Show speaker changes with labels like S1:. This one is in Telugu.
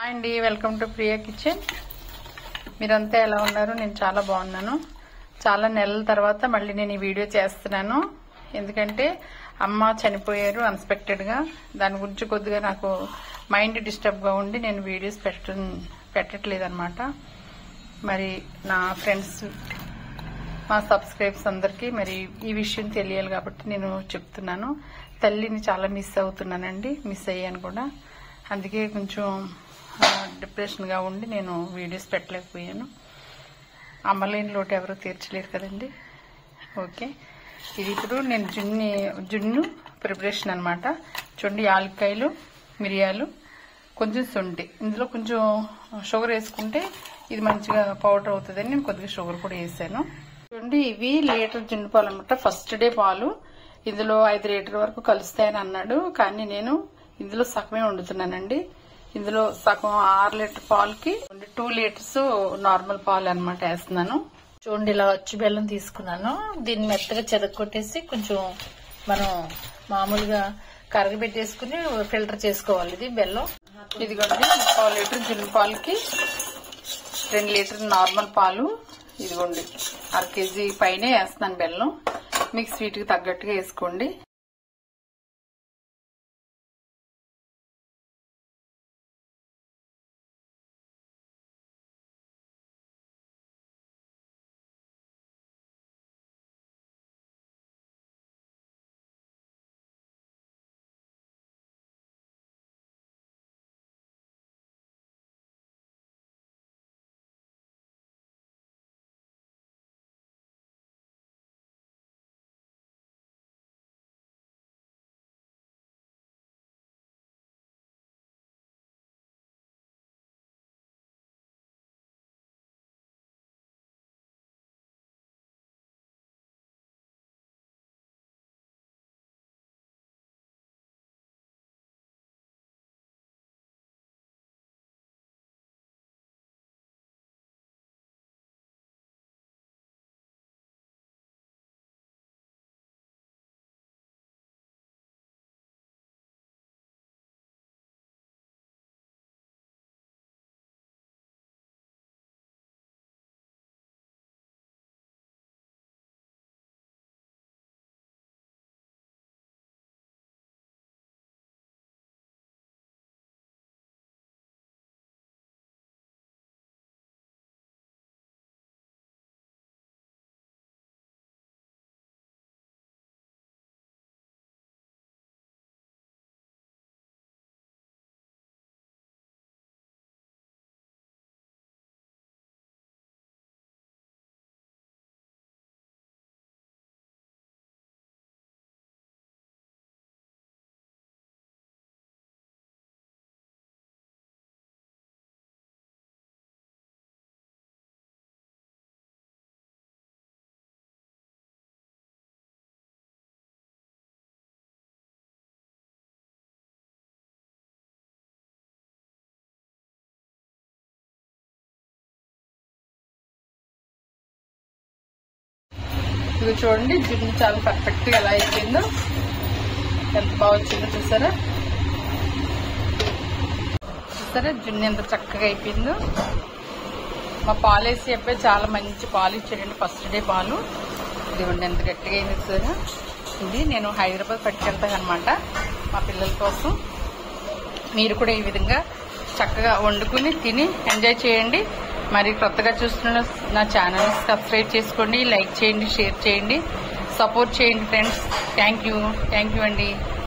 S1: అండి, వెల్కమ్ టు ప్రియా కిచెన్. మీరంతా ఎలా ఉన్నారు? నేను చాలా బాగున్నాను. చాలా నెలల తర్వాత మళ్ళీ నేను ఈ వీడియో చేస్తున్నాను. ఎందుకంటే అమ్మ చనిపోయారు అన్ఎక్స్పెక్టెడ్ గా. దాని గురించి కొద్దిగా నాకు మైండ్ డిస్టర్బ్ గా ఉండి నేను వీడియోస్ పెట్టట్లేదు అనమాట. మరి నా ఫ్రెండ్స్, మా సబ్స్క్రైబర్స్ అందరికీ మరి ఈ విషయం తెలియాలి కాబట్టి నేను చెప్తున్నాను. తల్లిని చాలా మిస్ అవుతున్నానండి, మిస్ అయ్యాను కూడా. అందుకే కొంచెం డిప్రెషన్ గా ఉండి నేను వీడియోస్ పెట్టలేకపోయాను. అమ్మలేని లోటు ఎవరో తీర్చలేరు కదండి. ఓకే, ఇది ఇప్పుడు నేను జున్ను ప్రిపరేషన్ అనమాట. చూడండి, యాలక్కాయలు, మిరియాలు, కొంచెం శొంఠి, ఇందులో కొంచెం షుగర్ వేసుకుంటే ఇది మంచిగా పౌడర్ అవుతుందని నేను కొద్దిగా షుగర్ కూడా వేసాను. చూడండి, ఇవి లీటర్ జున్ను పాలు అనమాట. ఫస్ట్ డే పాలు. ఇందులో 5 లీటర్ వరకు కలుస్తాయని అన్నాడు, కానీ నేను ఇందులో సగమే వండుతున్నానండి. ఇందులో సగం 6 లీటర్ పాలకి 2 లీటర్స్ నార్మల్ పాలు అనమాట వేస్తున్నాను.
S2: చూడండి, ఇలా వచ్చి బెల్లం తీసుకున్నాను. దీన్ని మెత్తగా చెదక్కొట్టేసి కొంచెం మనం మామూలుగా కరగబెట్టేసుకుని ఫిల్టర్ చేసుకోవాలి. ఇది బెల్లం.
S1: ఇదిగోండి, 1 లీటర్ జున్ను పాలకి 2 లీటర్ నార్మల్ పాలు. ఇదిగోండి, 1/2 కేజీ పైనే వేస్తున్నాను బెల్లం. మీకు స్వీట్ కి తగ్గట్టుగా వేసుకోండి. ఇది చూడండి, జున్ను చాలా పర్ఫెక్ట్ గా ఎలా అయిపోయిందో, ఎంత బాగా వచ్చిందో చూసారా. జున్ను ఎంత చక్కగా అయిపోయిందో. మా పాలు వేసి చెప్పే చాలా మంచి పాలు ఇచ్చాడండి, ఫస్ట్ డే పాలు. ఇదిగోండి ఎంత గట్టిగా అయింది చూసారా. ఇది నేను హైదరాబాద్ పట్టుకెళ్తాను అనమాట మా పిల్లల కోసం. మీరు కూడా ఈ విధంగా చక్కగా వండుకుని తిని ఎంజాయ్ చేయండి. మరి కొత్తగా చూస్తున్న నా ఛానల్ సబ్స్క్రైబ్ చేసుకోండి, లైక్ చేయండి, షేర్ చేయండి, సపోర్ట్ చేయండి ఫ్రెండ్స్. థ్యాంక్ యూ అండి.